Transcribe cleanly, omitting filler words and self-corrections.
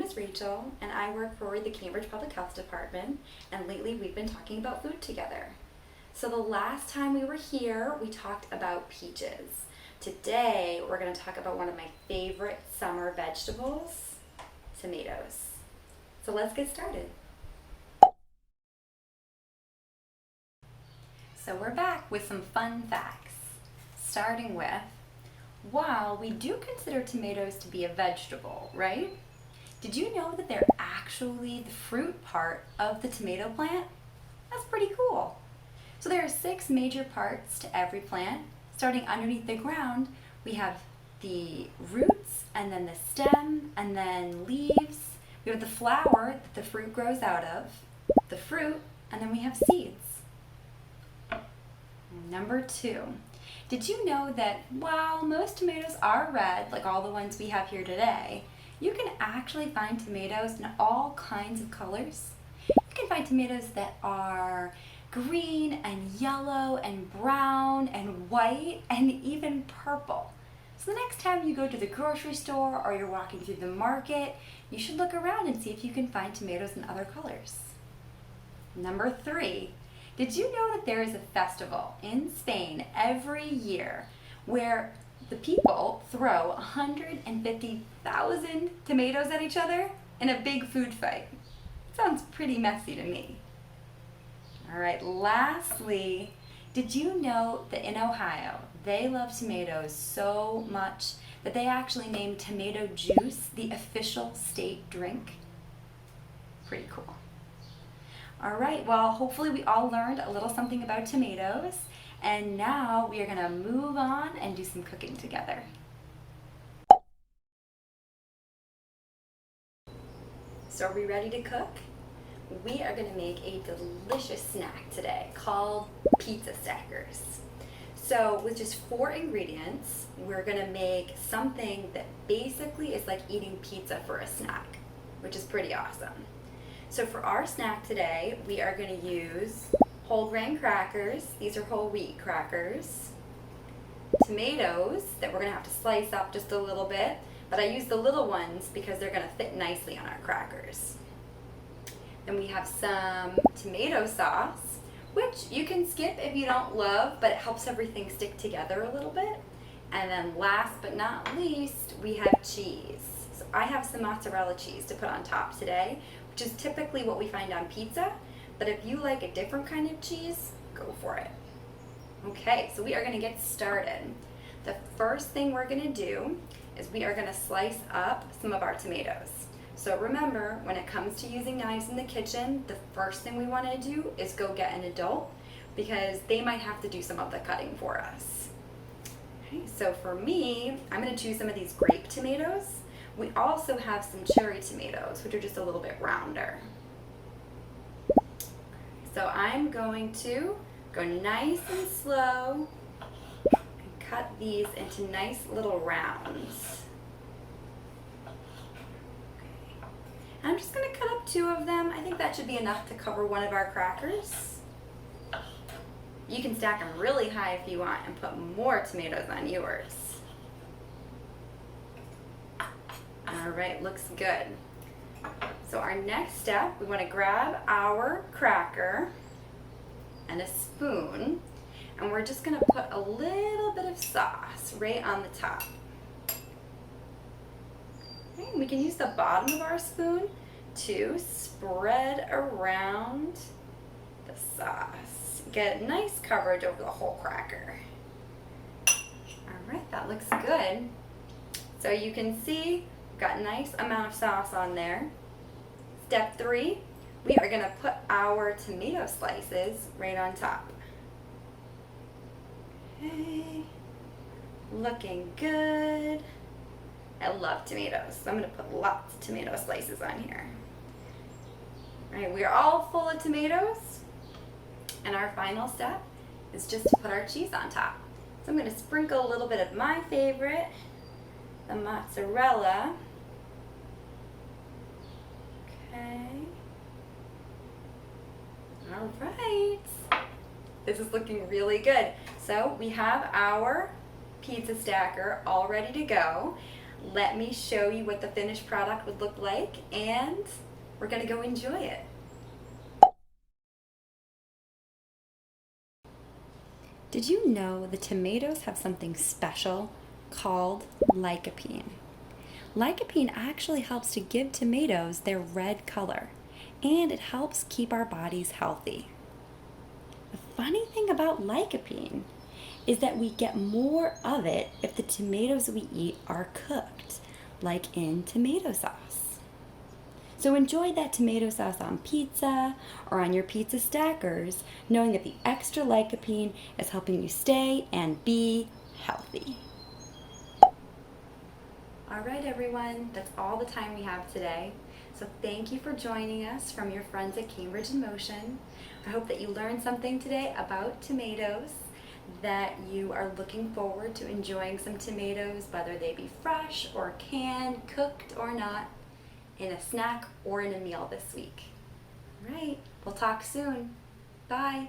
is Rachel, and I work for the Cambridge Public Health Department, and lately we've been talking about food together. So the last time we were here, we talked about peaches. Today, we're going to talk about one of my favorite summer vegetables, tomatoes. So let's get started. So we're back with some fun facts, starting with, while we do consider tomatoes to be a vegetable, right? Did you know that they're actually the fruit part of the tomato plant? That's pretty cool. So there are 6 major parts to every plant. Starting underneath the ground, we have the roots, and then the stem, and then leaves. We have the flower that the fruit grows out of, the fruit, and then we have seeds. Number 2. Did you know that while most tomatoes are red, like all the ones we have here today, you can actually find tomatoes in all kinds of colors? You can find tomatoes that are green and yellow and brown and white and even purple. So the next time you go to the grocery store or you're walking through the market, you should look around and see if you can find tomatoes in other colors. Number 3. Did you know that there is a festival in Spain every year where the people throw 150,000 tomatoes at each other in a big food fight? Sounds pretty messy to me. All right, lastly, did you know that in Ohio, they love tomatoes so much that they actually named tomato juice the official state drink? Pretty cool. All right, well, hopefully we all learned a little something about tomatoes, and now we are gonna move on and do some cooking together. So are we ready to cook? We are gonna make a delicious snack today called pizza stackers. So with just 4 ingredients, we're gonna make something that basically is like eating pizza for a snack, which is pretty awesome. So for our snack today, we are going to use whole grain crackers. These are whole wheat crackers. Tomatoes that we're going to have to slice up just a little bit, but I use the little ones because they're going to fit nicely on our crackers. Then we have some tomato sauce, which you can skip if you don't love, but it helps everything stick together a little bit. And then last but not least, we have cheese. So I have some mozzarella cheese to put on top today, which is typically what we find on pizza, but if you like a different kind of cheese, go for it. Okay, so we are gonna get started. The first thing we're gonna do is we are gonna slice up some of our tomatoes. So remember, when it comes to using knives in the kitchen, the first thing we wanna do is go get an adult because they might have to do some of the cutting for us. Okay, so for me, I'm gonna choose some of these grape tomatoes. We also have some cherry tomatoes, which are just a little bit rounder. So I'm going to go nice and slow and cut these into nice little rounds. Okay. I'm just going to cut up 2 of them. I think that should be enough to cover one of our crackers. You can stack them really high if you want and put more tomatoes on yours. All right, looks good. So our next step, we want to grab our cracker and a spoon, and we're just going to put a little bit of sauce right on the top. Okay, we can use the bottom of our spoon to spread around the sauce. Get nice coverage over the whole cracker. All right, that looks good. So you can see we've got a nice amount of sauce on there. Step 3, we are going to put our tomato slices right on top. Okay, looking good. I love tomatoes, so I'm going to put lots of tomato slices on here. All right, we are all full of tomatoes, and our final step is just to put our cheese on top. So I'm going to sprinkle a little bit of my favorite, the mozzarella. Okay. All right. This is looking really good. So we have our pizza stacker all ready to go. let me show you what the finished product would look like, and we're gonna go enjoy it. Did you know the tomatoes have something special called lycopene? Lycopene actually helps to give tomatoes their red color, and it helps keep our bodies healthy. The funny thing about lycopene is that we get more of it if the tomatoes we eat are cooked, like in tomato sauce. So enjoy that tomato sauce on pizza or on your pizza stackers, knowing that the extra lycopene is helping you stay and be healthy. All right, everyone, that's all the time we have today. So thank you for joining us from your friends at Cambridge in Motion. I hope that you learned something today about tomatoes, that you are looking forward to enjoying some tomatoes, whether they be fresh or canned, cooked or not, in a snack or in a meal this week. All right, we'll talk soon. Bye.